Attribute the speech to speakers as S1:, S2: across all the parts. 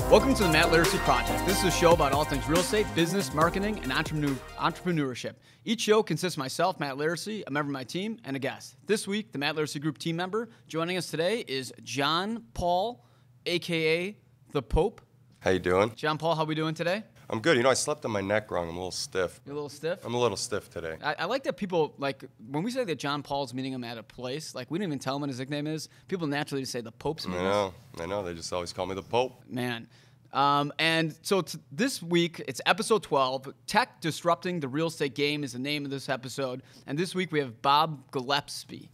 S1: Welcome to the Matt Laricy Project. This is a show about all things real estate, business, marketing, and entrepreneurship. Each show consists of myself, Matt Laricy, a member of my team, and a guest. This week, the Matt Laricy Group team member joining us today is John Paul, a.k.a. the Pope.
S2: How you doing?
S1: John Paul, how are we doing today?
S2: I'm good. You know, I slept on my neck wrong. I'm a little stiff.
S1: You're a little stiff?
S2: I'm a little stiff today.
S1: I like that people, like, when we say that John Paul's meeting him at a place, like, we didn't even tell him what his nickname is. People naturally just say the Pope's meeting him.
S2: I know. They just always call me the Pope.
S1: Man. And so this week, it's episode 12. Tech Disrupting the Real Estate Game is the name of this episode. And this week we have Bob Gillespie.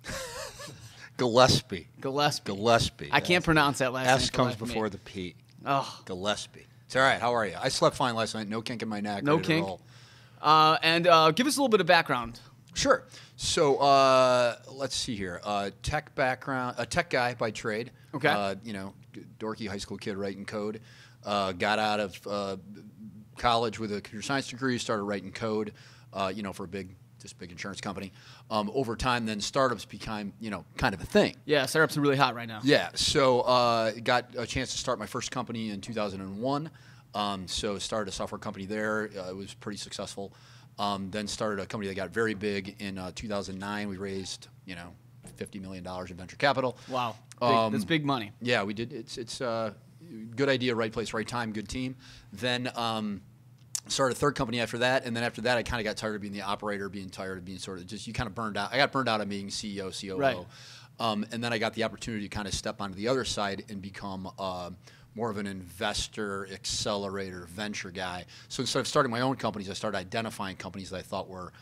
S3: Gillespie.
S1: I can't pronounce that last name.
S3: S comes before the P.
S1: Oh.
S3: Gillespie. It's all right. How are you? I slept fine last night. No kink in my neck.
S1: No kink. And give us a little bit of background.
S3: Sure. So let's see here. Tech background, a tech guy by trade.
S1: Okay.
S3: Dorky high school kid writing code. Got out of college with a computer science degree. Started writing code. For a big insurance company. Over time, then startups became kind of a thing.
S1: Yeah, startups are really hot right now.
S3: Yeah. So got a chance to start my first company in 2001. So started a software company there. It was pretty successful. Then started a company that got very big in 2009. We raised, $50 million in venture capital.
S1: Wow, that's big money.
S3: Yeah, we did. It's good idea, right place, right time, good team. Then started a third company after that, and then after that, I kind of got tired of being the operator, being tired of being sort of just you kind of burned out. I got burned out on being CEO, COO.
S1: Right.
S3: And then I got the opportunity to kind of step onto the other side and become more of an investor, accelerator, venture guy. So instead of starting my own companies, I started identifying companies that I thought were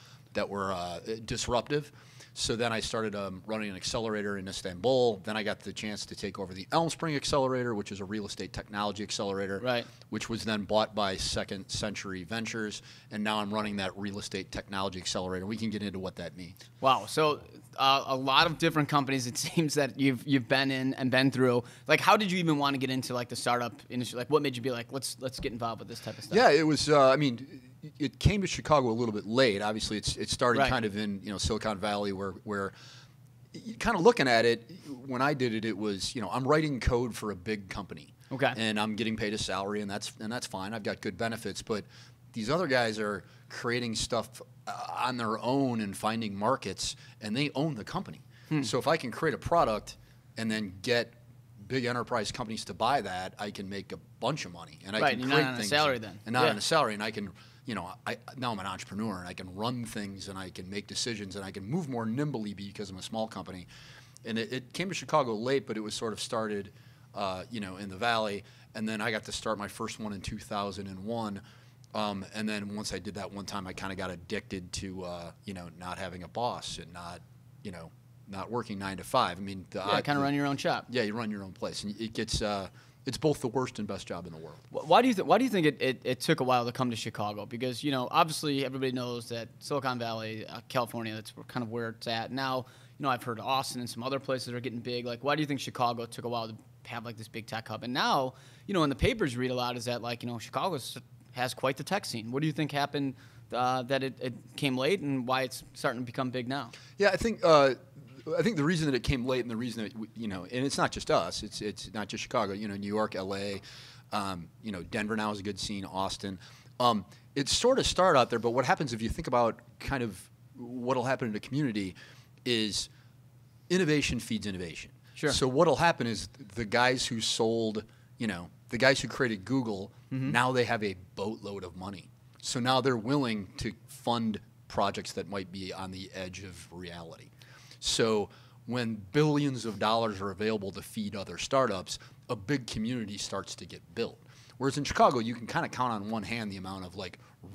S3: disruptive. So then I started running an accelerator in Istanbul. Then I got the chance to take over the Elmspring Accelerator, which is a real estate technology accelerator,
S1: right,
S3: which was then bought by Second Century Ventures. And now I'm running that real estate technology accelerator. We can get into what that means.
S1: Wow. So a lot of different companies, it seems, that you've been in and been through. Like, how did you even want to get into, like, the startup industry? Like, what made you be like, let's get involved with this type of stuff?
S3: Yeah, it was, it came to Chicago a little bit late. Obviously, it started kind of in Silicon Valley, where kind of looking at it, when I did it, it was I'm writing code for a big company,
S1: okay,
S3: and I'm getting paid a salary, and that's fine. I've got good benefits, but these other guys are creating stuff on their own and finding markets, and they own the company. So if I can create a product and then get big enterprise companies to buy that, I can make a bunch of money, and I can create
S1: not on
S3: things
S1: a salary then,
S3: and not on a salary, and I can. Now I'm an entrepreneur, and I can run things, and I can make decisions, and I can move more nimbly because I'm a small company. And it came to Chicago late, but it was sort of started, in the Valley. And then I got to start my first one in 2001. And then once I did that one time, I kind of got addicted to, not having a boss and not working 9 to 5. I mean,
S1: kind of run your own shop.
S3: Yeah, you run your own place, and it gets. It's both the worst and best job in the world.
S1: Why do you think it took a while to come to Chicago? Because obviously everybody knows that Silicon Valley, California, that's kind of where it's at now. I've heard Austin and some other places are getting big. Like, why do you think Chicago took a while to have like this big tech hub? And now, in the papers you read a lot is that Chicago has quite the tech scene. What do you think happened that it came late, and why it's starting to become big now?
S3: Yeah, I think the reason that it came late, and the reason that and it's not just us. It's not just Chicago. New York, L.A., Denver now is a good scene. Austin. It sort of started out there, but what happens if you think about kind of what'll happen in a community is innovation feeds innovation.
S1: Sure.
S3: So what'll happen is the guys who sold, the guys who created Google, now they have a boatload of money. So now they're willing to fund projects that might be on the edge of reality. So when billions of dollars are available to feed other startups, a big community starts to get built. Whereas in Chicago, you can kind of count on one hand the amount of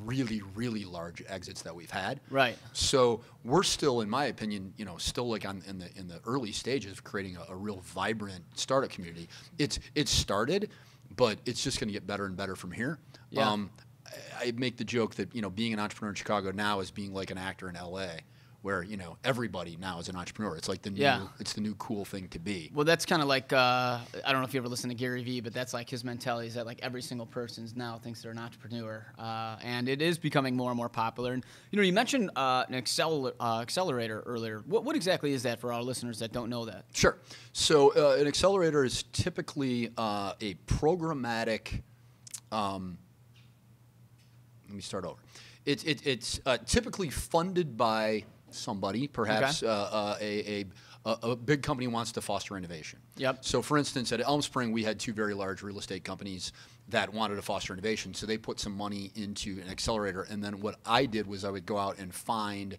S3: really, really large exits that we've had.
S1: Right.
S3: So we're still, in my opinion, still in the early stages of creating a real vibrant startup community. It's started, but it's just going to get better and better from here.
S1: Yeah.
S3: I make the joke that being an entrepreneur in Chicago now is being like an actor in L.A., where everybody now is an entrepreneur. It's like the new,
S1: Yeah.
S3: it's the new cool thing to be.
S1: Well, that's kind of like I don't know if you ever listen to Gary Vee, but that's like his mentality is that like every single person now thinks they're an entrepreneur, and it is becoming more and more popular. And you mentioned an accelerator earlier. What exactly is that for our listeners that don't know that?
S3: Sure. So an accelerator is typically a programmatic. Let me start over. It's typically funded by somebody, perhaps a big company wants to foster innovation.
S1: Yep.
S3: So, for instance, at Elmspring, we had two very large real estate companies that wanted to foster innovation. So they put some money into an accelerator, and then what I did was I would go out and find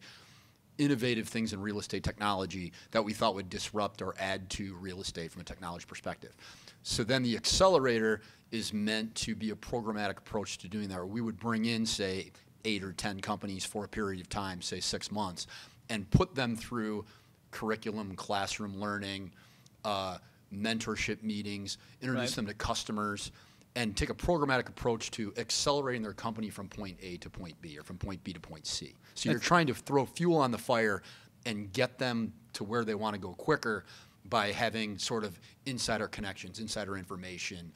S3: innovative things in real estate technology that we thought would disrupt or add to real estate from a technology perspective. So then the accelerator is meant to be a programmatic approach to doing that, where we would bring in, say, 8 or 10 companies for a period of time, say 6 months, and put them through curriculum, classroom learning, mentorship meetings, introduce them to customers, and take a programmatic approach to accelerating their company from point A to point B or from point B to point C. So you're trying to throw fuel on the fire and get them to where they want to go quicker by having sort of insider connections, insider information,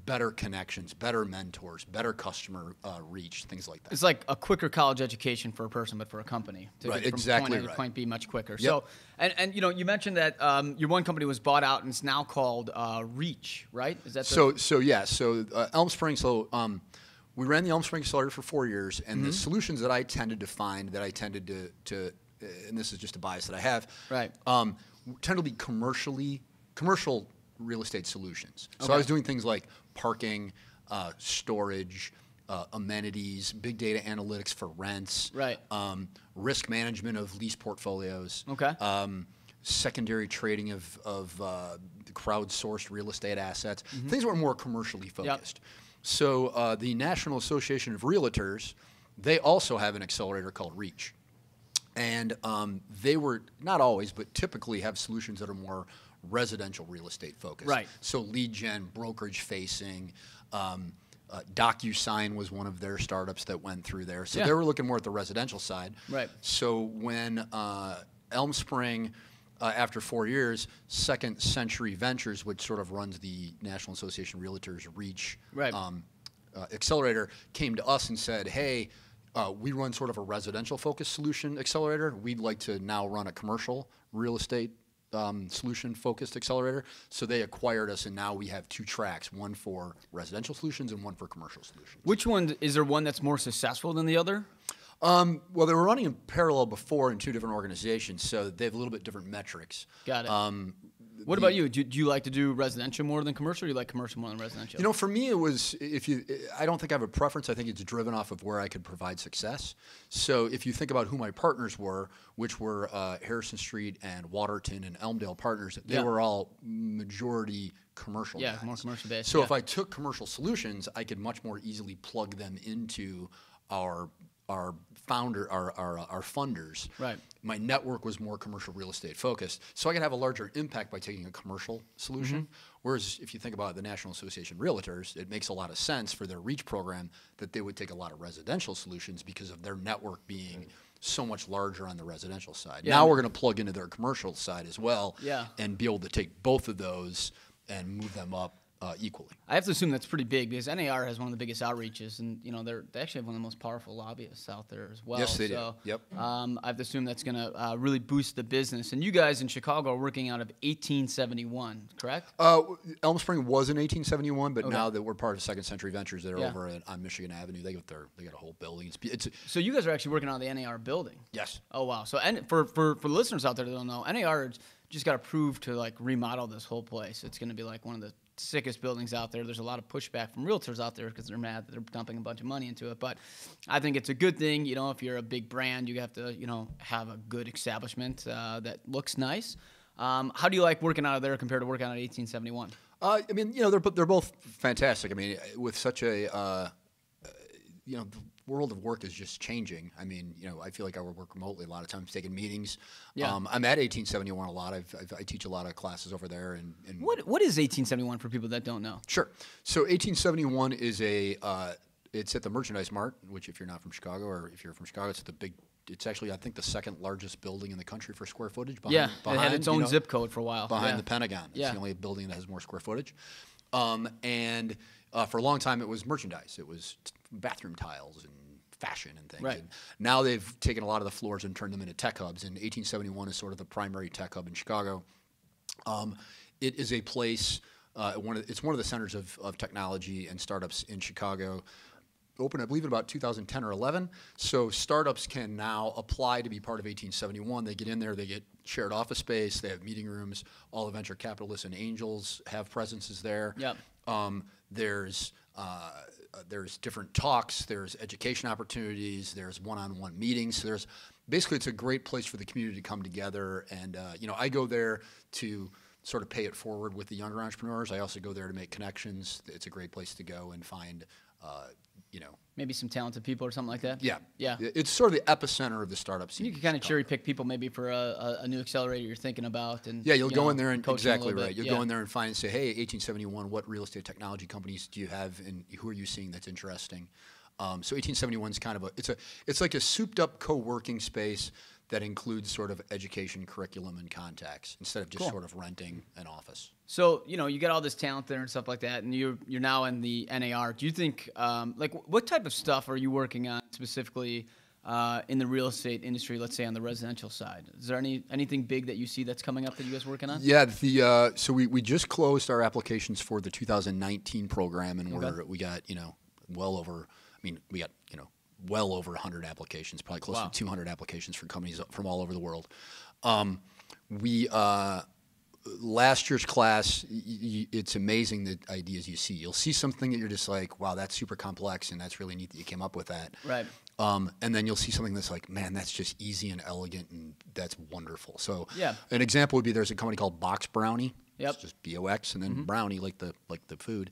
S3: better connections, better mentors, better customer reach, things like that.
S1: It's like a quicker college education for a person, but for a company. To
S3: Right,
S1: get from
S3: exactly
S1: point A to point B much quicker.
S3: Yep.
S1: So, and you mentioned that your one company was bought out and it's now called Reach, right? Is that
S3: So Elmspring. So we ran the Elmspring Accelerator for 4 years, and the solutions that I tended to find, that I tended to and this is just a bias that I have,
S1: Right.
S3: Tend to be commercial real estate solutions. So I was doing things like parking, storage, amenities, big data analytics for rents,
S1: Right.
S3: Risk management of lease portfolios,
S1: Okay.
S3: Secondary trading of crowdsourced real estate assets, things that were more commercially focused. So the National Association of Realtors, they also have an accelerator called Reach. And they were, not always, but typically have solutions that are more residential real estate focused.
S1: Right.
S3: So lead gen, brokerage facing, Docusign was one of their startups that went through there. So they were looking more at the residential side.
S1: Right.
S3: So when Elmspring, after 4 years, Second Century Ventures, which sort of runs the National Association of Realtors Reach accelerator, came to us and said, hey, we run sort of a residential-focused solution accelerator. We'd like to now run a commercial real estate solution-focused accelerator. So they acquired us, and now we have 2 tracks, one for residential solutions and one for commercial solutions.
S1: Which one, is there one that's more successful than the other?
S3: Well, they were running in parallel before in 2 different organizations, so they have a little bit different metrics.
S1: Got it. What about you? Do you like to do residential more than commercial, or do you like commercial more than residential?
S3: For me, it was, I don't think I have a preference. I think it's driven off of where I could provide success. So if you think about who my partners were, which were Harrison Street and Waterton and Elmdale partners, they were all majority commercial guys.
S1: More commercial based.
S3: So if I took commercial solutions, I could much more easily plug them into our funders.
S1: Right.
S3: My network was more commercial real estate focused, so I could have a larger impact by taking a commercial solution. Whereas if you think about the National Association of Realtors, it makes a lot of sense for their Reach program that they would take a lot of residential solutions because of their network being so much larger on the residential side. Now we're going to plug into their commercial side as well and be able to take both of those and move them up equally.
S1: I have to assume that's pretty big because NAR has one of the biggest outreaches, and they actually have one of the most powerful lobbyists out there as well.
S3: Yes, they do. Yep.
S1: I have to assume that's going to really boost the business. And you guys in Chicago are working out of 1871, correct?
S3: Elmspring was in 1871, but now that we're part of Second Century Ventures, they're over on Michigan Avenue. They got a whole building.
S1: So you guys are actually working on the NAR building.
S3: Yes.
S1: Oh wow. So for the listeners out there that don't know, NAR just got approved to like remodel this whole place. It's going to be like one of the sickest buildings out there. There's a lot of pushback from realtors out there because they're mad that they're dumping a bunch of money into it. But I think it's a good thing. If you're a big brand, you have to, have a good establishment that looks nice. How do you like working out of there compared to working out of 1871?
S3: They're both fantastic. I mean, with such a, the world of work is just changing. I mean, I feel like I work remotely a lot of times, taking meetings.
S1: Yeah.
S3: I'm at 1871 a lot. I teach a lot of classes over there. And
S1: what is 1871 for people that don't know?
S3: Sure. So 1871 is It's at the Merchandise Mart, which if you're not from Chicago, or if you're from Chicago, it's actually, I think, the second largest building in the country for square footage.
S1: It had its own zip code for a while.
S3: Behind the Pentagon. It's the only building that has more square footage. And for a long time, it was merchandise. It was bathroom tiles and fashion and things.
S1: Right.
S3: And now they've taken a lot of the floors and turned them into tech hubs. And 1871 is sort of the primary tech hub in Chicago. It is a place, it's one of the centers of technology and startups in Chicago. Opened, I believe, in about 2010 or 11. So startups can now apply to be part of 1871. They get in there, they get shared office space, they have meeting rooms. All the venture capitalists and angels have presences there.
S1: Yep.
S3: There's different talks, there's education opportunities, there's one-on-one meetings. So basically, it's a great place for the community to come together. And I go there to sort of pay it forward with the younger entrepreneurs. I also go there to make connections. It's a great place to go and find
S1: maybe some talented people or something like that.
S3: Yeah.
S1: Yeah.
S3: It's sort of the epicenter of the startup scene.
S1: You can kind of cherry pick people maybe for a new accelerator you're thinking about. And
S3: you'll go in there and exactly right.
S1: Bit.
S3: You'll go in there and find and say, hey, 1871, what real estate technology companies do you have, and who are you seeing that's interesting? So 1871 is kind of it's like a souped up co-working space that includes sort of education, curriculum, and contacts instead of just sort of renting an office.
S1: So, you got all this talent there and stuff like that, and you're now in the NAR. Do you think, what type of stuff are you working on specifically in the real estate industry, let's say on the residential side? Is there anything big that you see that's coming up that you guys are working on?
S3: Yeah, so we just closed our applications for the 2019 program, and we got, well over 100 applications, probably close to 200 applications from companies from all over the world. Last year's class, it's amazing the ideas you see. You'll see something that you're just like, wow, that's super complex, and that's really neat that you came up with that.
S1: Right.
S3: And then you'll see something that's like, man, that's just easy and elegant, and that's wonderful. So an example would be there's a company called Box Brownie.
S1: Yep.
S3: It's just B-O-X, and then brownie, like the food.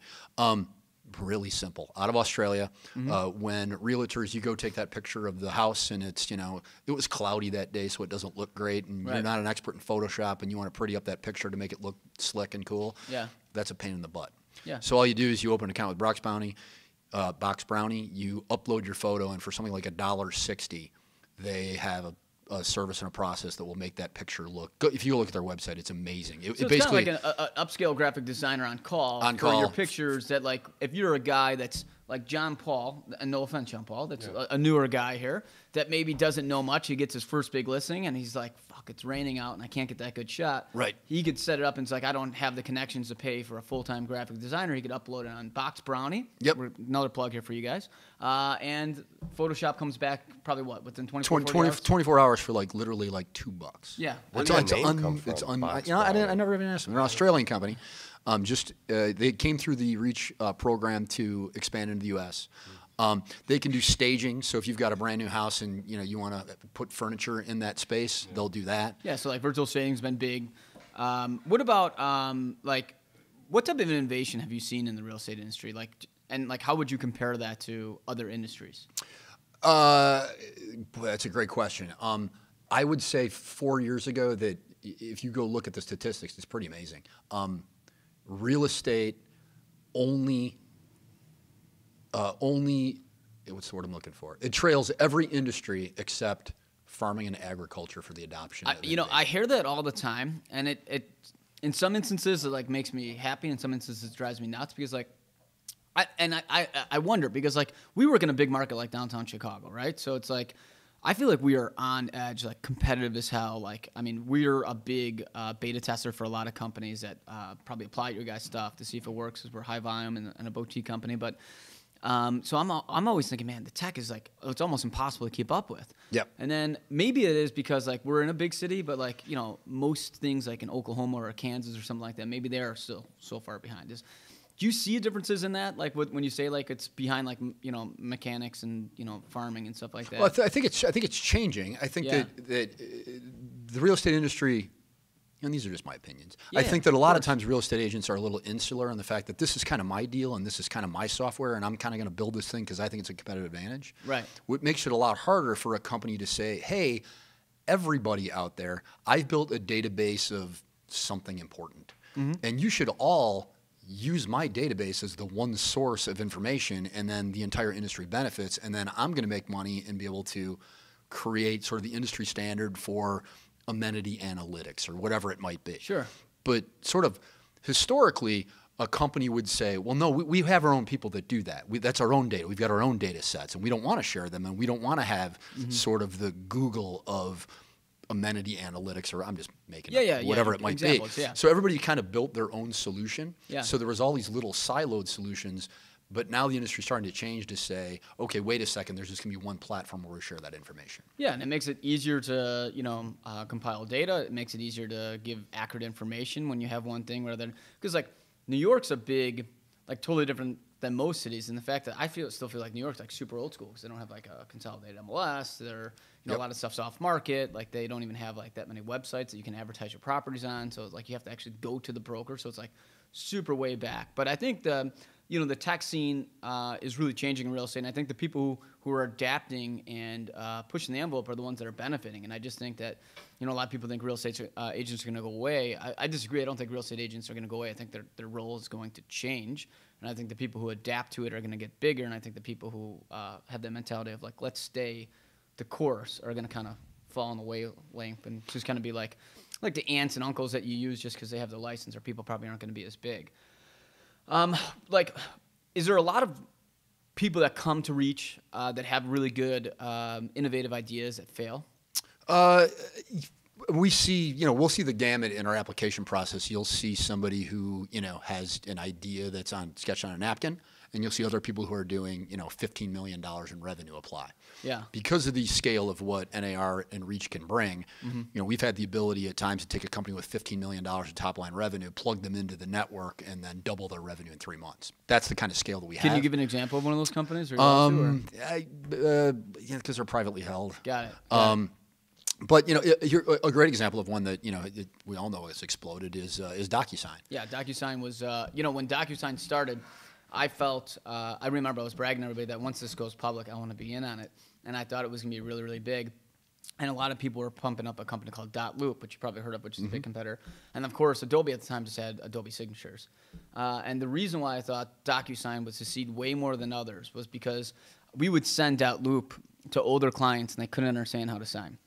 S3: Really simple. Out of Australia, when realtors, you go take that picture of the house, and it's, it was cloudy that day, so it doesn't look great, and you're not an expert in Photoshop, and you want to pretty up that picture to make it look slick and cool.
S1: Yeah.
S3: That's a pain in the butt.
S1: Yeah.
S3: So all you do is you open an account with Box Brownie, you upload your photo, and for something like $1.60, they have a service and a process that will make that picture look good. If you look at their website, it's amazing.
S1: It's basically kind of like an upscale graphic designer on call for your pictures. That, like, if you're a guy that's like John Paul, and no offense, John Paul, that's a newer guy here that maybe doesn't know much. He gets his first big listing, and he's like, "Fuck, it's raining out, and I can't get that good shot."
S3: Right.
S1: He could set it up, and it's like, I don't have the connections to pay for a full-time graphic designer. He could upload it on Box Brownie.
S3: Yep.
S1: Another plug here for you guys. And Photoshop comes back probably within 24 hours?
S3: 24 hours for literally $2.
S1: Yeah.
S2: Where's that name come from? Box
S3: I
S2: Brownie?
S3: never even asked them. They're an Australian company. They came through the REACH program to expand into the U.S. They can do staging, so if you've got a brand new house and you want to put furniture in that space, they'll do that.
S1: Yeah, so virtual staging's been big. What about what type of innovation have you seen in the real estate industry? How would you compare that to other industries?
S3: Boy, that's a great question. I would say 4 years ago that if you go look at the statistics, it's pretty amazing. Real estate only, what's the word I'm looking for? It trails every industry except farming and agriculture for the adoption.
S1: I hear that all the time, and it in some instances it makes me happy, in some instances it drives me nuts because I wonder because we work in a big market like downtown Chicago, right? So it's I feel like we are on edge, competitive as hell. We're a big beta tester for a lot of companies that probably apply your guys' stuff to see if it works because we're high volume and a boutique company. But so I'm always thinking, man, the tech is it's almost impossible to keep up with.
S3: Yep.
S1: And then maybe it is because we're in a big city, but most things in Oklahoma or Kansas or something like that, maybe they are still so far behind us. Do you see differences in that, when you say it's behind mechanics and farming and stuff like that?
S3: Well, I think it's changing. I think that the real estate industry, and these are just my opinions.
S1: Yeah,
S3: I think that a lot of times real estate agents are a little insular on the fact that this is kind of my deal and this is kind of my software and I'm kind of going to build this thing because I think it's a competitive advantage.
S1: Right.
S3: What makes it a lot harder for a company to say, hey, everybody out there, I've built a database of something important, and you should all use my database as the one source of information, and then the entire industry benefits, and then I'm going to make money and be able to create sort of the industry standard for amenity analytics or whatever it might be.
S1: Sure.
S3: But sort of historically, a company would say, well, no, we have our own people that do that. That's our own data. We've got our own data sets, and we don't want to share them, and we don't want to have sort of the Google of amenity analytics, or I'm just making up whatever it might be.
S1: Yeah.
S3: So everybody kind of built their own solution.
S1: Yeah.
S3: So there was all these little siloed solutions, but now the industry's starting to change to say, okay, wait a second, there's just going to be one platform where we share that information.
S1: Yeah, and it makes it easier to, compile data. It makes it easier to give accurate information when you have one thing rather than, because like New York's a big, like totally different than most cities, and the fact that I still feel like New York's like super old school because they don't have like a consolidated MLS. They're, a lot of stuff's off market. Like they don't even have like that many websites that you can advertise your properties on. So it's like you have to actually go to the broker. So it's like super way back. But I think the tech scene is really changing in real estate, and I think the people who are adapting and pushing the envelope are the ones that are benefiting. And I just think that, a lot of people think real estate agents are going to go away. I disagree. I don't think real estate agents are going to go away. I think their role is going to change, and I think the people who adapt to it are going to get bigger, and I think the people who have that mentality of like, let's stay the course are going to kind of fall in the wavelength and just kind of be like the aunts and uncles that you use just because they have the license, or people probably aren't going to be as big. Is there a lot of people that come to Reach that have really good innovative ideas that fail?
S3: We see, we'll see the gamut in our application process. You'll see somebody who, has an idea that's sketched on a napkin, and you'll see other people who are doing, $15 million in revenue apply.
S1: Yeah.
S3: Because of the scale of what NAR and Reach can bring, we've had the ability at times to take a company with $15 million in top line revenue, plug them into the network, and then double their revenue in 3 months. That's the kind of scale that we have.
S1: Can you give an example of one of those companies?
S3: Because they're privately held.
S1: Got it.
S3: But a great example of one that we all know has exploded is Docusign.
S1: Yeah, Docusign was when Docusign started, I felt I remember I was bragging to everybody that once this goes public, I want to be in on it, and I thought it was going to be really, really big. And a lot of people were pumping up a company called .loop, which you probably heard of, which is a big competitor. And of course, Adobe at the time just had Adobe Signatures. And the reason why I thought Docusign would succeed way more than others was because we would send .loop to older clients, and they couldn't understand how to sign.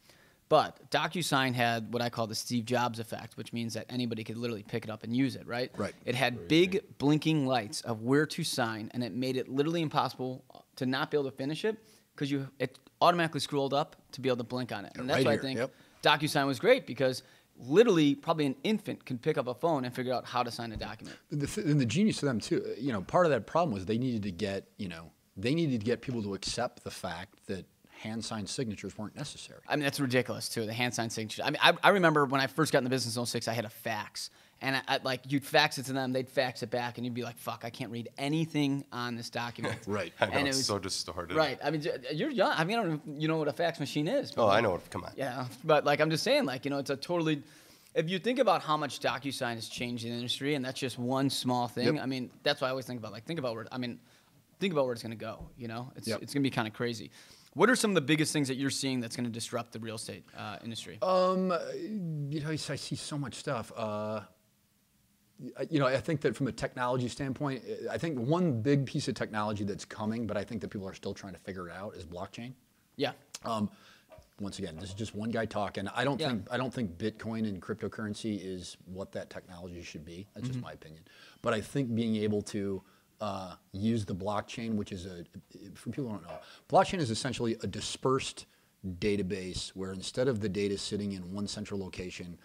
S1: But Docusign had what I call the Steve Jobs effect, which means that anybody could literally pick it up and use it, right?
S3: Right.
S1: It had big blinking lights of where to sign, and it made it literally impossible to not be able to finish it because it automatically scrolled up to be able to blink on it. And that's why I think Docusign was great, because literally probably an infant can pick up a phone and figure out how to sign a document.
S3: And the genius of them too, part of that problem was they needed to get people to accept the fact that hand-signed signatures weren't necessary.
S1: I mean, that's ridiculous, too, the hand-signed signatures. I mean, I remember when I first got in the business in 2006, I had a fax. And you'd fax it to them, they'd fax it back, and you'd be like, fuck, I can't read anything on this document.
S3: Right.
S2: I know, it's so distorted.
S1: Right. I mean, you're young. I mean, I don't know if you know what a fax machine is.
S2: Oh, I know what, come on.
S1: Yeah, but I'm just saying, it's a totally, if you think about how much Docusign has changed the industry, and that's just one small thing, I mean, that's what I always think about. Think about where it's going to go, It's going to be kind of crazy. What are some of the biggest things that you're seeing that's going to disrupt the real estate industry?
S3: I see so much stuff. I think that from a technology standpoint, I think one big piece of technology that's coming, but I think that people are still trying to figure it out, is blockchain.
S1: Yeah.
S3: Once again, this is just one guy talking. I don't think Bitcoin and cryptocurrency is what that technology should be. That's just my opinion. But I think being able to use the blockchain, which is for people who don't know, blockchain is essentially a dispersed database where instead of the data sitting in one central location,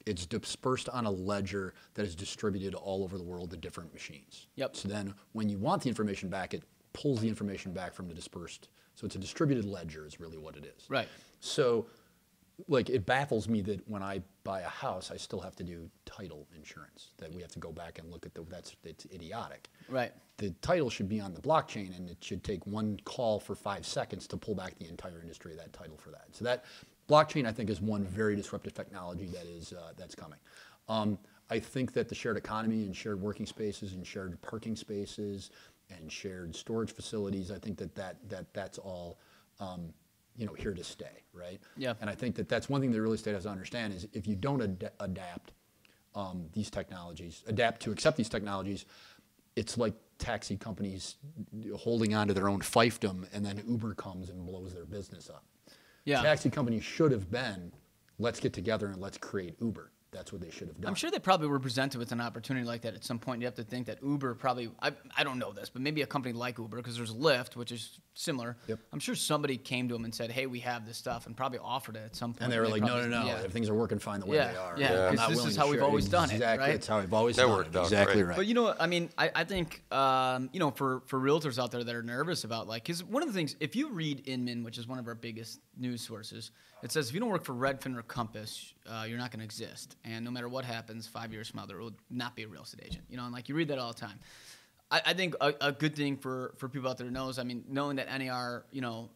S3: it's dispersed on a ledger that is distributed all over the world to different machines.
S1: Yep.
S3: So then when you want the information back, it pulls the information back from the dispersed. So it's a distributed ledger is really what it is.
S1: Right.
S3: So it baffles me that when I buy a house, I still have to do title insurance, that we have to go back and look at it's idiotic.
S1: Right.
S3: The title should be on the blockchain, and it should take one call for 5 seconds to pull back the entire industry of that title for that. So that blockchain, I think, is one very disruptive technology that's coming. I think that the shared economy and shared working spaces and shared parking spaces and shared storage facilities, I think that's all here to stay, right?
S1: Yeah.
S3: And I think that that's one thing that real estate has to understand is if you don't adapt, these technologies, adapt to accept these technologies, it's like taxi companies holding on to their own fiefdom, and then Uber comes and blows their business up.
S1: Yeah.
S3: Taxi companies should have been, let's get together and let's create Uber. That's what they should have done.
S1: I'm sure they probably were presented with an opportunity like that at some point. You have to think that Uber probably, I don't know this, but maybe a company like Uber, because there's Lyft, which is similar.
S3: Yep.
S1: I'm sure somebody came to them and said, hey, we have this stuff, and probably offered it at some point.
S3: And they were like,
S1: probably,
S3: no,
S1: yeah.
S3: things are working fine the way they are.
S1: Yeah,
S3: I'm
S1: because
S3: not
S1: this
S3: willing
S1: is
S3: to
S1: how we've
S3: share.
S1: always done it,
S3: Exactly,
S1: right?
S3: it's how I've always
S2: That
S3: done
S2: worked
S3: it.
S2: out
S3: Exactly
S2: great.
S3: right.
S1: But, you know, I mean, I think, you know, for realtors out there that are nervous about, like, because one of the things, if you read Inman, which is one of our biggest news sources, it says if you don't work for Redfin or Compass, you're not going to exist. And no matter what happens, 5 years from now, there will not be a real estate agent. You know, and like you read that all the time. I think a good thing for people out there knows, I mean, knowing that NAR, you know,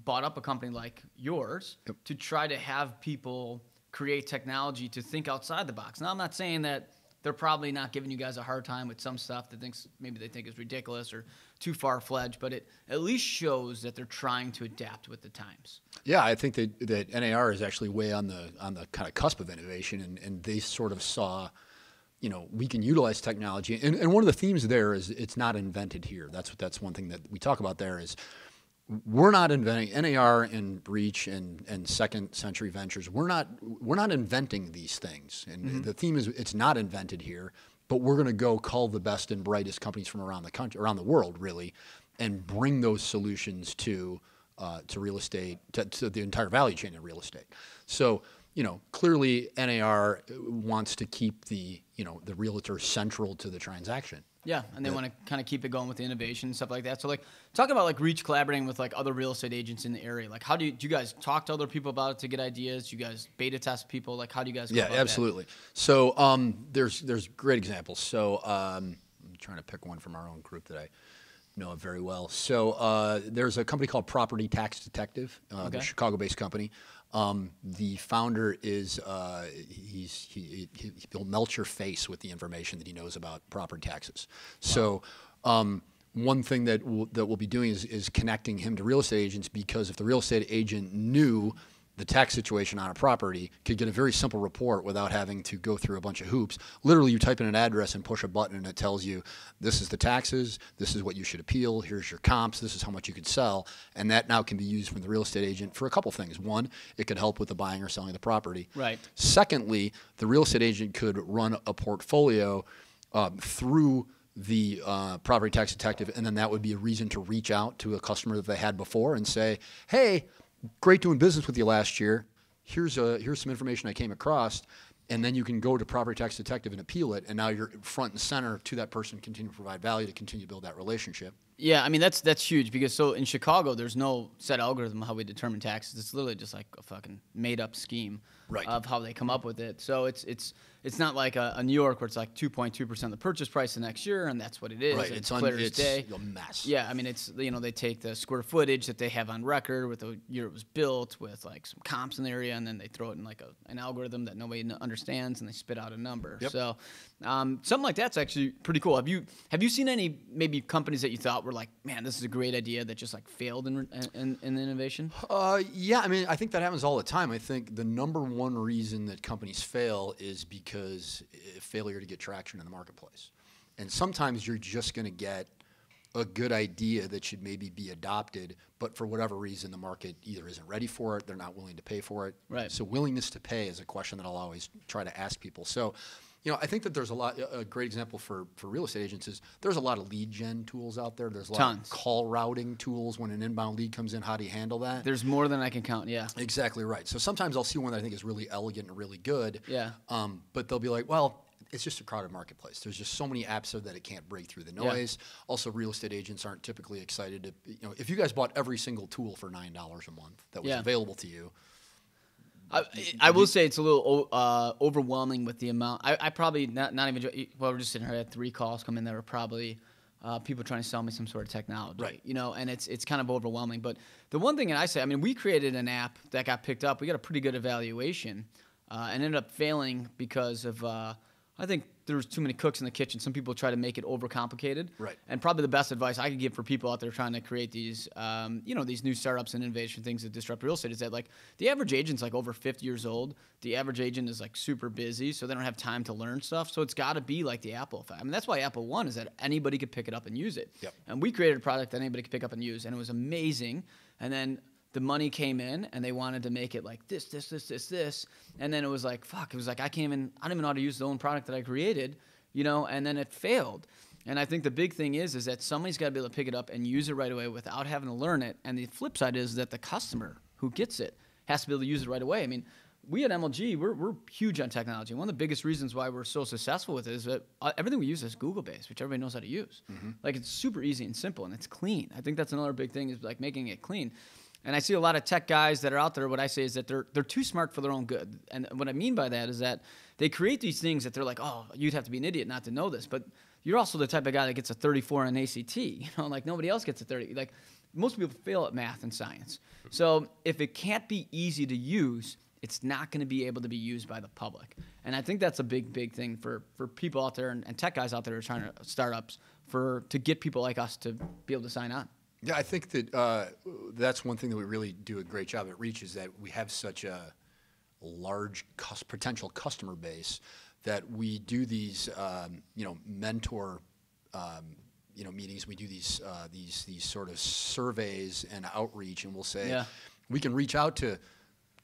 S1: bought up a company like yours to try to have people create technology to think outside the box. Now, I'm not saying that they're probably not giving you guys a hard time with some stuff that maybe they think is ridiculous or too far-fledged, but it at least shows that they're trying to adapt with the times.
S3: Yeah, I think that NAR is actually way on the kind of cusp of innovation, and they sort of saw, you know, we can utilize technology. And one of the themes there is it's not invented here. That's one thing that we talk about there is we're not inventing NAR and Breach and Second Century Ventures. We're not inventing these things. And the theme is it's not invented here, but we're going to go cull the best and brightest companies from around the country, around the world, really, and bring those solutions to real estate, to the entire value chain in real estate. So, you know, clearly NAR wants to keep the realtor central to the transaction.
S1: Yeah, and they want to kind of keep it going with the innovation and stuff like that. So, like, talk about, like, Reach collaborating with, like, other real estate agents in the area. Like, how do you guys talk to other people about it to get ideas? Do you guys beta test people? Like, how do you guys go about
S3: absolutely. So there's great examples. So I'm trying to pick one from our own group that I know it very well. So there's a company called Property Tax Detective, the Chicago-based company. The founder is he'll melt your face with the information that he knows about property taxes. So one thing that we'll be doing is connecting him to real estate agents, because if the real estate agent knew the tax situation on a property, could get a very simple report without having to go through a bunch of hoops. Literally, you type in an address and push a button, and it tells you, this is the taxes, this is what you should appeal, here's your comps, this is how much you could sell. And that now can be used from the real estate agent for a couple things. One, it could help with the buying or selling of the property.
S1: Right.
S3: Secondly, the real estate agent could run a portfolio through the property tax detective, and then that would be a reason to reach out to a customer that they had before and say, hey, great doing business with you last year. Here's some information I came across, and then you can go to Property Tax Detective and appeal it, and now you're front and center to that person, continue to provide value to continue to build that relationship.
S1: Yeah, I mean, that's huge, because so in Chicago, there's no set algorithm how we determine taxes. It's literally just like a fucking made-up scheme of how they come up with it. So it's not like a New York where it's like 2.2% of the purchase price the next year, and that's what it is.
S3: Right,
S1: it's clear as day.
S3: A mess.
S1: Yeah, I mean, it's, you know, they take the square footage that they have on record with the year it was built, with like some comps in the area, and then they throw it in like an algorithm that nobody understands, and they spit out a number.
S3: Yep.
S1: So something like that's actually pretty cool. Have you seen any maybe companies that you thought were like, man, this is a great idea that just like failed in innovation?
S3: Yeah, I mean, I think that happens all the time. I think the number one reason that companies fail is because failure to get traction in the marketplace. And sometimes you're just going to get a good idea that should maybe be adopted, but for whatever reason, the market either isn't ready for it, they're not willing to pay for it.
S1: Right.
S3: So willingness to pay is a question that I'll always try to ask people. So, you know, I think that there's a great example for real estate agents is there's a lot of lead gen tools out there. There's a lot of call routing tools. When an inbound lead comes in, how do you handle that?
S1: There's more than I can count, yeah.
S3: Exactly right. So sometimes I'll see one that I think is really elegant and really good.
S1: Yeah.
S3: But they'll be like, well, it's just a crowded marketplace. There's just so many apps so that it can't break through the noise. Yeah. Also, real estate agents aren't typically excited to, you know, if you guys bought every single tool for $9 a month that was available to you.
S1: I will say it's a little overwhelming with the amount. I probably not even. Well, we're just sitting here. I had 3 calls come in that were probably people trying to sell me some sort of technology,
S3: right?
S1: You know, and it's kind of overwhelming. But the one thing that I say, I mean, we created an app that got picked up. We got a pretty good evaluation, and ended up failing because of I think there's too many cooks in the kitchen. Some people try to make it overcomplicated.
S3: Right.
S1: And probably the best advice I could give for people out there trying to create these, these new startups and innovation things that disrupt real estate is that like the average agent's like over 50 years old. The average agent is like super busy, so they don't have time to learn stuff. So it's got to be like the Apple effect. I mean, that's why Apple One is that anybody could pick it up and use it.
S3: Yep.
S1: And we created a product that anybody could pick up and use, and it was amazing. And then the money came in, and they wanted to make it like this, and then it was like, fuck. It was like I don't even know how to use the own product that I created, and then it failed. And I think the big thing is that somebody's got to be able to pick it up and use it right away without having to learn it. And the flip side is that the customer who gets it has to be able to use it right away. I mean, we at MLG, we're huge on technology. One of the biggest reasons why we're so successful with it is that everything we use is Google-based, which everybody knows how to use. Mm-hmm. Like, it's super easy and simple, and it's clean. I think that's another big thing is like making it clean. And I see a lot of tech guys that are out there. What I say is that they're too smart for their own good. And what I mean by that is that they create these things that they're like, oh, you'd have to be an idiot not to know this. But you're also the type of guy that gets a 34 on ACT. Like nobody else gets a 30. Like most people fail at math and science. So if it can't be easy to use, it's not going to be able to be used by the public. And I think that's a big thing for people out there and tech guys out there who are trying to startups to get people like us to be able to sign on.
S3: Yeah, I think that that's one thing that we really do a great job at Reach is that we have such a large potential customer base that we do these, mentor, meetings. We do these sort of surveys and outreach, and we'll say we can reach out to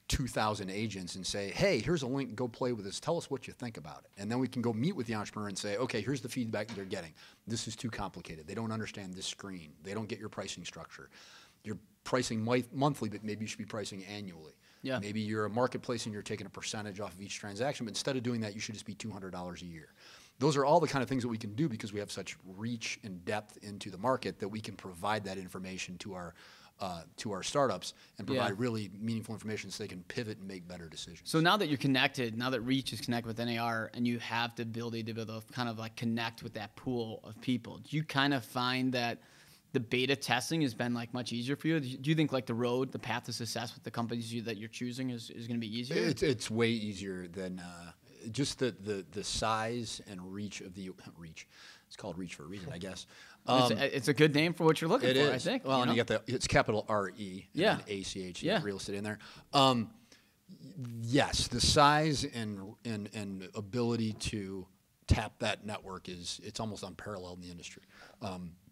S3: 2,000 agents and say, hey, here's a link, go play with this. Tell us what you think about it. And then we can go meet with the entrepreneur and say, okay, here's the feedback they're getting. This is too complicated. They don't understand this screen. They don't get your pricing structure. You're pricing monthly, but maybe you should be pricing annually. Yeah. Maybe you're a marketplace and you're taking a percentage off of each transaction, but instead of doing that, you should just be $200 a year. Those are all the kind of things that we can do because we have such reach and depth into the market that we can provide that information to our startups and provide really meaningful information so they can pivot and make better decisions.
S1: So now that you're connected, now that Reach is connected with NAR and you have the ability to be able to kind of like connect with that pool of people, do you kind of find that the beta testing has been like much easier for you? Do you think like the path to success with the companies that you're choosing is going to be easier?
S3: It's way easier than just the size and reach of the reach. It's called Reach for a reason, I guess.
S1: It's a good name for what you're looking for, I think.
S3: Well, and you got it's capital R-E and ACH, real estate in there. Yes, the size and ability to tap that network it's almost unparalleled in the industry.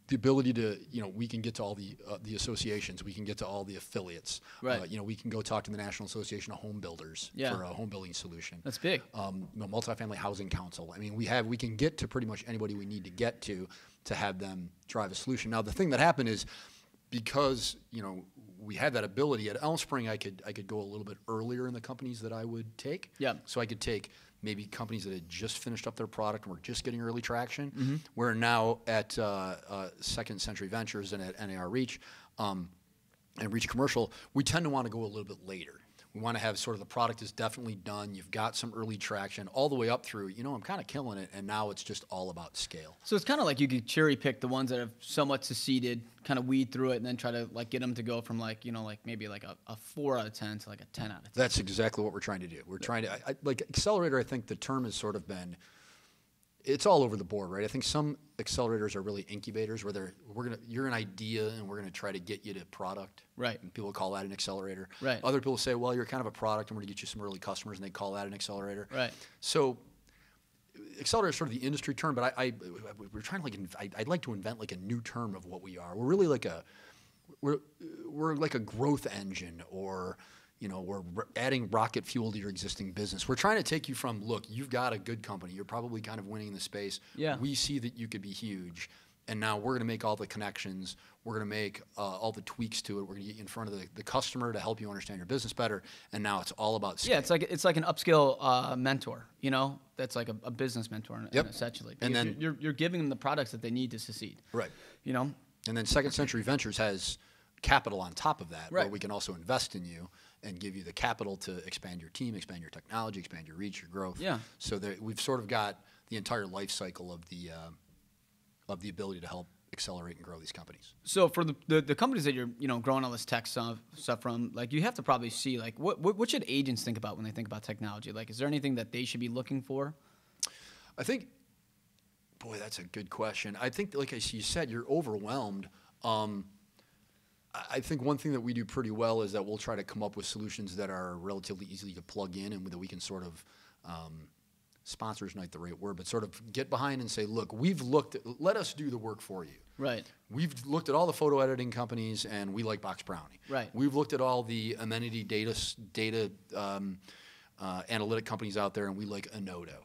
S3: The ability to, we can get to all the associations, we can get to all the affiliates.
S1: Right.
S3: We can go talk to the National Association of Home Builders for a home building solution.
S1: That's big.
S3: Multifamily Housing Council. I mean, we can get to pretty much anybody we need to get to have them drive a solution. Now, the thing that happened is because, we had that ability at Elmspring, I could go a little bit earlier in the companies that I would take. Yeah. So I could take maybe companies that had just finished up their product and were just getting early traction. Mm-hmm. We're now at Second Century Ventures and at NAR Reach and Reach Commercial. We tend to want to go a little bit later. We want to have sort of the product is definitely done. You've got some early traction all the way up through, I'm kind of killing it, and now it's just all about scale.
S1: So it's kind of like you could cherry pick the ones that have somewhat succeeded, kind of weed through it, and then try to like get them to go from like, like maybe like a 4 out of 10 to like a 10 out of 10.
S3: That's exactly what we're trying to do. We're trying to, like accelerator, I think the term has sort of been, it's all over the board, right? I think some accelerators are really incubators where you're an idea and we're gonna try to get you to product.
S1: Right.
S3: And people call that an accelerator.
S1: Right.
S3: Other people say, well, you're kind of a product and we're gonna get you some early customers, and they call that an accelerator.
S1: Right.
S3: So accelerator is sort of the industry term, but we're trying to I'd like to invent like a new term of what we are. We're really like we're like a growth engine, or we're adding rocket fuel to your existing business. We're trying to take you from, look, you've got a good company. You're probably kind of winning in the space. Yeah. We see that you could be huge. And now we're going to make all the connections. We're going to make all the tweaks to it. We're going to get you in front of the customer to help you understand your business better. And now it's all about scale.
S1: Yeah, it's like an upskill mentor, That's like a business mentor, essentially.
S3: And then
S1: you're giving them the products that they need to succeed.
S3: Right.
S1: And
S3: then Second Century Ventures has capital on top of that, where we can also invest in you and give you the capital to expand your team, expand your technology, expand your reach, your growth. Yeah. So we've sort of got the entire life cycle of the ability to help accelerate and grow these companies.
S1: So for the companies that you're growing all this tech stuff from, like, you have to probably see like what should agents think about when they think about technology? Like, is there anything that they should be looking for?
S3: I think Boy, that's a good question. I think, like you said, you're overwhelmed. I think one thing that we do pretty well is that we'll try to come up with solutions that are relatively easy to plug in and that we can sort of, sponsor's not the right word, but sort of get behind and say, look, let us do the work for you.
S1: Right.
S3: We've looked at all the photo editing companies, and we like Box Brownie.
S1: Right.
S3: We've looked at all the amenity data analytic companies out there, and we like Enodo.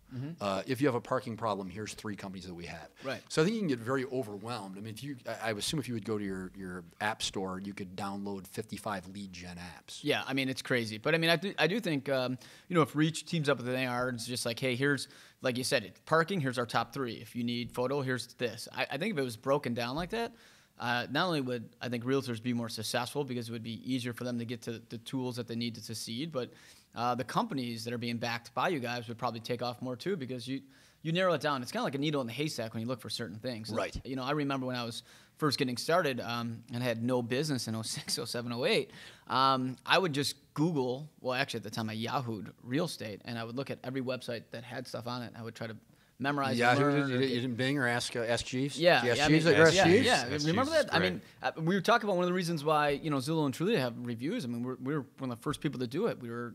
S3: If you have a parking problem, here's 3 companies that we have.
S1: Right.
S3: So I think you can get very overwhelmed. I mean, I assume if you would go to your app store, you could download 55 lead gen apps.
S1: Yeah, I mean, it's crazy. But I mean, I do think, if Reach teams up with an AR, it's just like, hey, here's, like you said, parking, here's our top 3. If you need photo, here's this. I think if it was broken down like that, not only would I think realtors be more successful because it would be easier for them to get to the tools that they need to succeed, but the companies that are being backed by you guys would probably take off more too because you narrow it down. It's kind of like a needle in the haystack when you look for certain things.
S3: Right.
S1: I remember when I was first getting started and I had no business in 06, 07, 08, I would just Google, well, actually at the time I Yahoo'd real estate, and I would look at every website that had stuff on it. I would try to memorize.
S3: Yahoo, you didn't Bing or Ask Jeeves?
S1: Yeah,
S3: Ask
S1: Jeeves.
S3: Yeah.
S1: Remember that? I mean, we were talking about one of the reasons why Zillow and Trulia have reviews. I mean, we were one of the first people to do it. We were,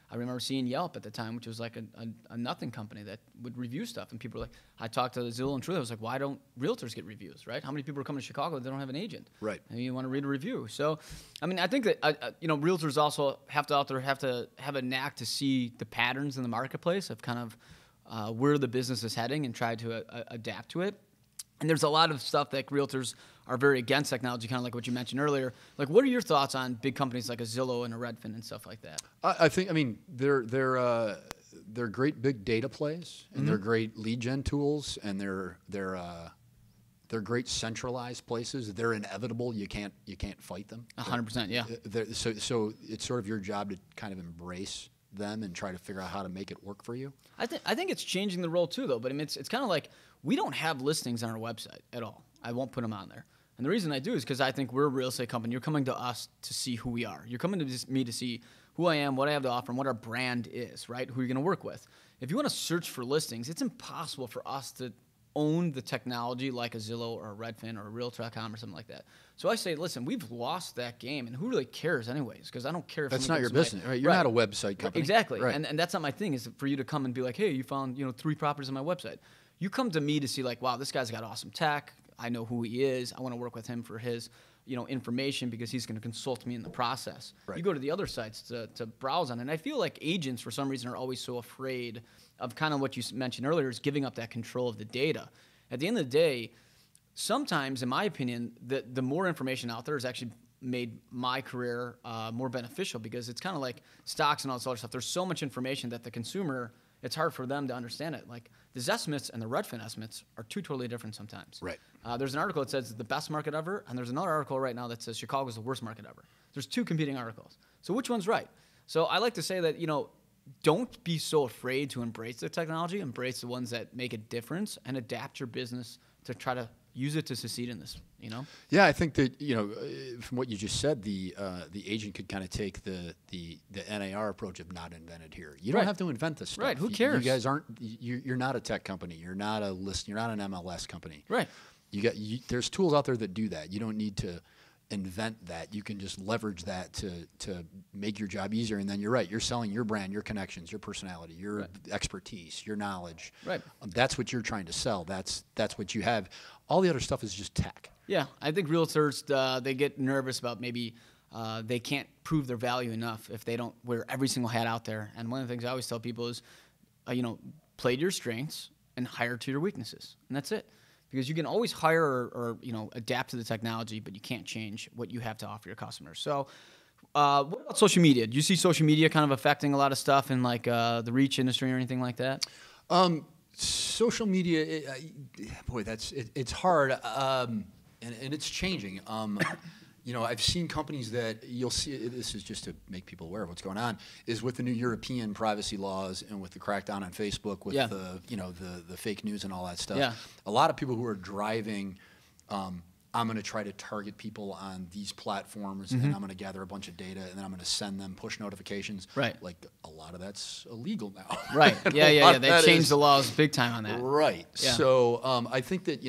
S1: I remember seeing Yelp at the time, which was like a nothing company that would review stuff, and people were like, I talked to Zillow and Trulia. I was like, why don't realtors get reviews, right? How many people are coming to Chicago that they don't have an agent?
S3: Right.
S1: And you want to read a review. So, I mean, I think that realtors also have to have a knack to see the patterns in the marketplace of kind of where the business is heading and try to adapt to it. And there's a lot of stuff that realtors are very against technology, kind of like what you mentioned earlier. Like, what are your thoughts on big companies like a Zillow and a Redfin and stuff like that?
S3: I think, they're great big data plays, and they're great lead gen tools, and they're great centralized places. They're inevitable. You can't fight them.
S1: 100%, yeah.
S3: So it's sort of your job to kind of embrace them and try to figure out how to make it work for you.
S1: I think it's changing the role too, though. But I mean, it's kind of like we don't have listings on our website at all. I won't put them on there. And the reason I do is because I think we're a real estate company. You're coming to us to see who we are. You're coming to me to see who I am, what I have to offer, and what our brand is, right? Who you're going to work with. If you want to search for listings, it's impossible for us to own the technology like a Zillow or a Redfin or a Realtor.com or something like that. So I say, listen, we've lost that game, and who really cares anyways? Because I don't care if
S3: that's not your business, right? You're not a website company,
S1: exactly.
S3: Right.
S1: And that's not my thing. Is for you to come and be like, hey, you found 3 properties on my website. You come to me to see like, wow, this guy's got awesome tech. I know who he is. I want to work with him for his information because he's going to consult me in the process.
S3: Right.
S1: You go to the other sites to browse on, and I feel like agents for some reason are always so afraid of kind of what you mentioned earlier is giving up that control of the data. At the end of the day, sometimes, in my opinion, the more information out there has actually made my career more beneficial because it's kind of like stocks and all this other stuff. There's so much information that the consumer, it's hard for them to understand it. Like the Zestimates and the Redfin estimates are 2 totally different sometimes.
S3: Right.
S1: There's an article that says the best market ever, and there's another article right now that says Chicago's the worst market ever. There's 2 competing articles. So which one's right? So I like to say that, don't be so afraid to embrace the technology. Embrace the ones that make a difference and adapt your business to try to use it to succeed in this,
S3: Yeah, I think that, from what you just said, the agent could kind of take the NAR approach of not invented here. You don't have to invent this stuff.
S1: Right, who cares?
S3: You guys aren't, you're not a tech company. You're not a list. You're not an MLS company.
S1: Right.
S3: There's tools out there that do that. You don't need to invent that. You can just leverage that to make your job easier. And then you're right. You're selling your brand, your connections, your personality, your expertise, your knowledge.
S1: Right.
S3: That's what you're trying to sell. That's what you have. All the other stuff is just tech.
S1: Yeah, I think realtors, they get nervous about maybe they can't prove their value enough if they don't wear every single hat out there. And one of the things I always tell people is, play to your strengths and hire to your weaknesses. And that's it. Because you can always hire or adapt to the technology, but you can't change what you have to offer your customers. So what about social media? Do you see social media kind of affecting a lot of stuff in like the reach industry or anything like that?
S3: Social media, boy, it's hard, and it's changing. I've seen companies that you'll see, this is just to make people aware of what's going on, is with the new European privacy laws and with the crackdown on Facebook, with the fake news and all that stuff.
S1: Yeah.
S3: A lot of people who are driving I'm going to try to target people on these platforms, and I'm going to gather a bunch of data, and then I'm going to send them push notifications.
S1: Right.
S3: Like, a lot of that's illegal now.
S1: Right. Yeah. They changed the laws big time on that.
S3: Right.
S1: Yeah.
S3: So I think that,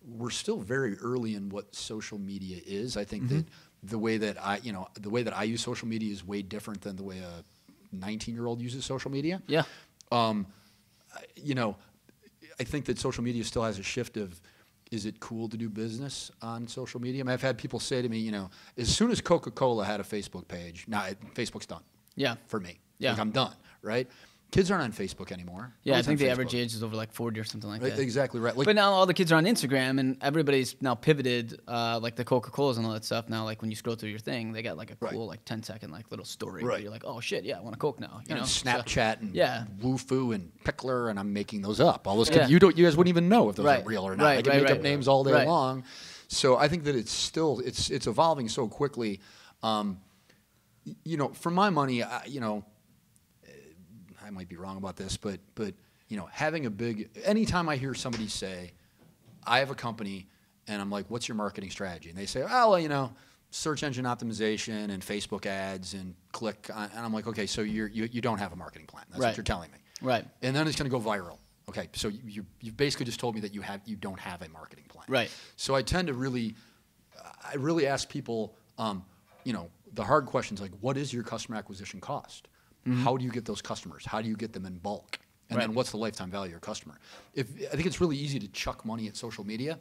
S3: we're still very early in what social media is. I think that the way that I use social media is way different than the way a 19-year-old uses social media.
S1: Yeah.
S3: I think that social media still has a shift of, is it cool to do business on social media? I mean, I've had people say to me, as soon as Coca-Cola had a Facebook page, Facebook's done.
S1: Yeah.
S3: For me.
S1: Yeah.
S3: Like, I'm done, right? Kids aren't on Facebook anymore.
S1: Yeah, I
S3: Nobody's
S1: think
S3: on
S1: the
S3: Facebook.
S1: average age is over like 40 or something like that.
S3: Exactly right. Like,
S1: But now all the kids are on Instagram, and everybody's now pivoted, like the Coca-Colas and all that stuff. Now, like when you scroll through your thing, they got like a cool, like 10-second like little story where
S3: Right.
S1: you're like, oh shit, yeah, I want a Coke now. You know,
S3: Snapchat and
S1: yeah.
S3: Woofoo and Pickler, and I'm making those up. All those
S1: Yeah.
S3: kids, you guys wouldn't even know if those
S1: Right.
S3: are real or not.
S1: Right,
S3: I can
S1: right,
S3: make up
S1: right.
S3: names all day
S1: Right.
S3: long. So I think that it's evolving so quickly. For my money, I might be wrong about this, but having anytime I hear somebody say, I have a company, and I'm like, what's your marketing strategy? And they say, oh, well, search engine optimization and Facebook ads and click on, and I'm like, okay, so you don't have a marketing plan. That's
S1: Right.
S3: what you're telling me.
S1: Right.
S3: And then it's going to go viral. Okay, so you've basically just told me that you don't have a marketing plan.
S1: Right.
S3: So I tend to really ask people, the hard questions like, what is your customer acquisition cost? How do you get those customers? How do you get them in bulk? And
S1: Right.
S3: then what's the lifetime value of your customer? I think it's really easy to chuck money at social media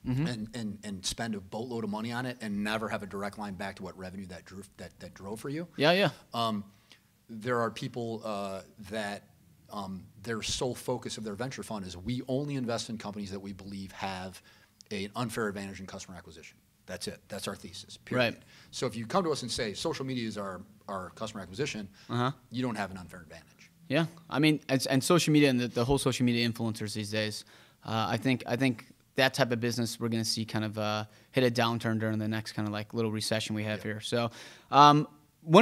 S3: and spend a boatload of money on it and never have a direct line back to what revenue that drove for you.
S1: Yeah.
S3: There are people that their sole focus of their venture fund is, we only invest in companies that we believe have an unfair advantage in customer acquisition. That's it. That's our thesis, period.
S1: Right.
S3: So if you come to us and say social media is our customer acquisition, you don't have an unfair advantage.
S1: Yeah, I mean, and social media and the whole social media influencers these days, I think that type of business we're going to see kind of hit a downturn during the next kind of like little recession we have here. So one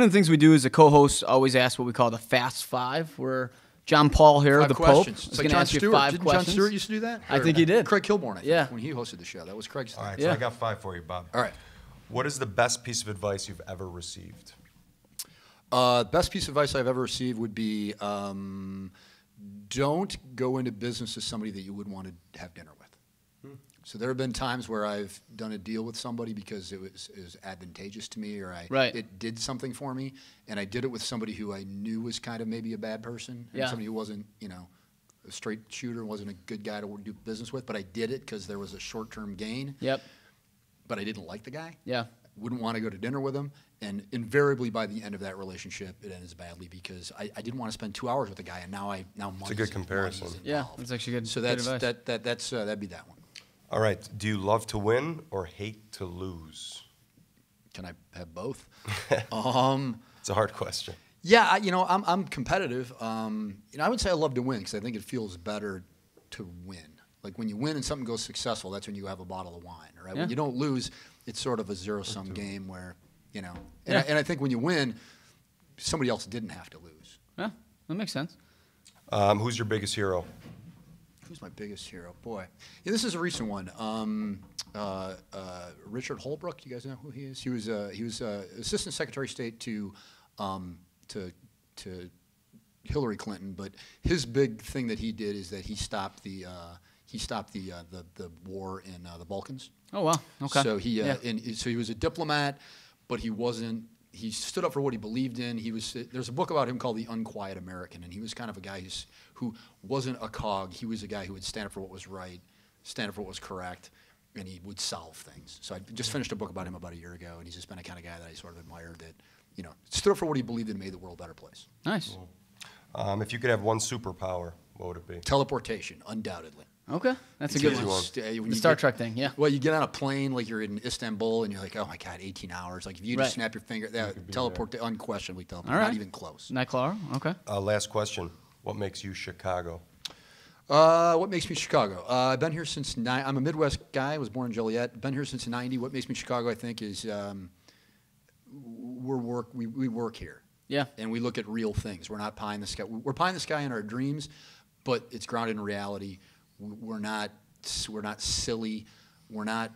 S1: of the things we do as a co-host always ask what we call the Fast Five, where John Paul here, the Pope, is going to ask you 5
S3: Didn't
S1: questions.
S3: John Stewart used to do that?
S1: I think he did.
S3: Craig Kilborn, I think,
S1: Yeah.
S3: when he hosted the show. That was Craig's thing.
S2: All right,
S1: Yeah.
S2: so I got 5 for you, Bob.
S3: All right.
S2: What is the best piece of advice you've ever received?
S3: Best piece of advice I've ever received would be, don't go into business as somebody that you wouldn't want to have dinner with. So there have been times where I've done a deal with somebody because it was advantageous to me, or
S1: Right.
S3: it did something for me, and I did it with somebody who I knew was kind of maybe a bad person, and
S1: Yeah.
S3: somebody who wasn't, a straight shooter, wasn't a good guy to do business with, but I did it because there was a short-term gain.
S1: Yep.
S3: But I didn't like the guy.
S1: Yeah.
S3: Wouldn't want to go to dinner with him, and invariably by the end of that relationship, it ends badly because I didn't want to spend 2 hours with the guy, and now money's
S2: a good comparison.
S3: money's
S1: Yeah,
S3: involved.
S1: that's actually good.
S3: So
S1: good
S3: that's
S1: advice.
S3: that'd be that one.
S2: All right. Do you love to win or hate to lose?
S3: Can I have both?
S2: It's a hard question.
S3: Yeah, I'm competitive. I would say I love to win because I think it feels better to win. Like when you win and something goes successful, that's when you have a bottle of wine, right?
S1: Yeah.
S3: When you don't lose, it's sort of a zero-sum game where, And,
S1: Yeah.
S3: I think when you win, somebody else didn't have to lose.
S1: Yeah, that makes sense.
S2: Who's your biggest hero?
S3: Who's my biggest hero? Boy, yeah, this is a recent one. Richard Holbrooke. You guys know who he is? He was Assistant Secretary of State to Hillary Clinton. But his big thing that he did is that he stopped the war in the Balkans.
S1: Oh wow. Okay.
S3: So he was a diplomat, but he wasn't. He stood up for what he believed in. There's a book about him called The Unquiet American, and he was kind of a guy who wasn't a cog. He was a guy who would stand up for what was right, stand up for what was correct, and he would solve things. So I just finished a book about him about a year ago, and he's just been a kind of guy that I sort of admired that, stood up for what he believed in and made the world a better place.
S1: Nice.
S2: If you could have one superpower, what would it be?
S3: Teleportation, undoubtedly.
S1: Okay, that's a
S3: It's
S1: good
S3: easy
S1: one.
S3: one.
S1: The Star Trek thing, yeah.
S3: Well, you get on a plane like you're in Istanbul, and you're like, oh my God, 18 hours. Like if you just
S1: Right.
S3: snap your finger, unquestionably teleport,
S1: All right.
S3: not even close.
S1: Nightcrawler, okay.
S2: Last question. What makes you Chicago?
S3: What makes me Chicago? I've been here since I'm a Midwest guy. I was born in Joliet. Been here since '90. What makes me Chicago, I think, is we work here.
S1: Yeah.
S3: And we look at real things. We're not pie in the sky. We're pie in the sky in our dreams, but it's grounded in reality. We're not silly. We're not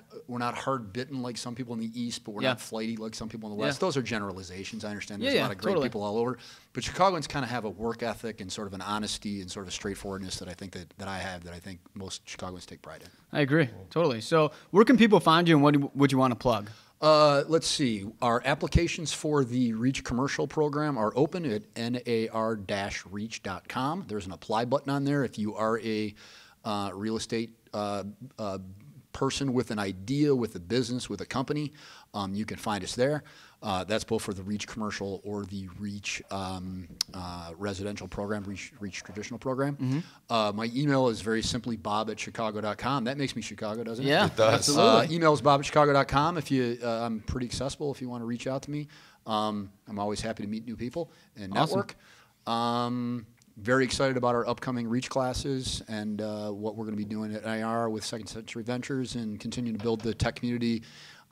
S3: hard bitten like some people in the East, but we're
S1: Yeah.
S3: not flighty like some people in the West.
S1: Yeah.
S3: Those are generalizations. I understand there's
S1: Yeah,
S3: a lot of great
S1: totally.
S3: people all over, but Chicagoans kind of have a work ethic and sort of an honesty and sort of a straightforwardness that I think that I have, that I think most Chicagoans take pride in.
S1: I agree. Totally. So where can people find you, and what would you want to plug?
S3: Let's see. Our applications for the Reach commercial program are open at nar-reach.com. There's an apply button on there. If you are a real estate person with an idea, with a business, with a company, you can find us there. That's both for the Reach commercial or the Reach residential program, Reach traditional program. My email is very simply bob@chicago.com. That makes me Chicago, doesn't it?
S1: Yeah,
S2: It does.
S1: absolutely.
S3: Email is bob@chicago.com. If you, I'm pretty accessible if you want to reach out to me. I'm always happy to meet new people and
S1: Awesome.
S3: network. Very excited about our upcoming Reach classes and what we're going to be doing at IR with Second Century Ventures and continuing to build the tech community,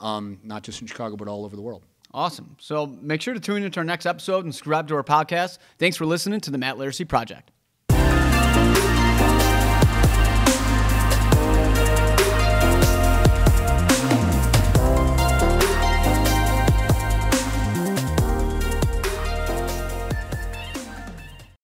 S3: not just in Chicago, but all over the world.
S1: Awesome. So make sure to tune into our next episode and subscribe to our podcast. Thanks for listening to the Matt Laricy Project.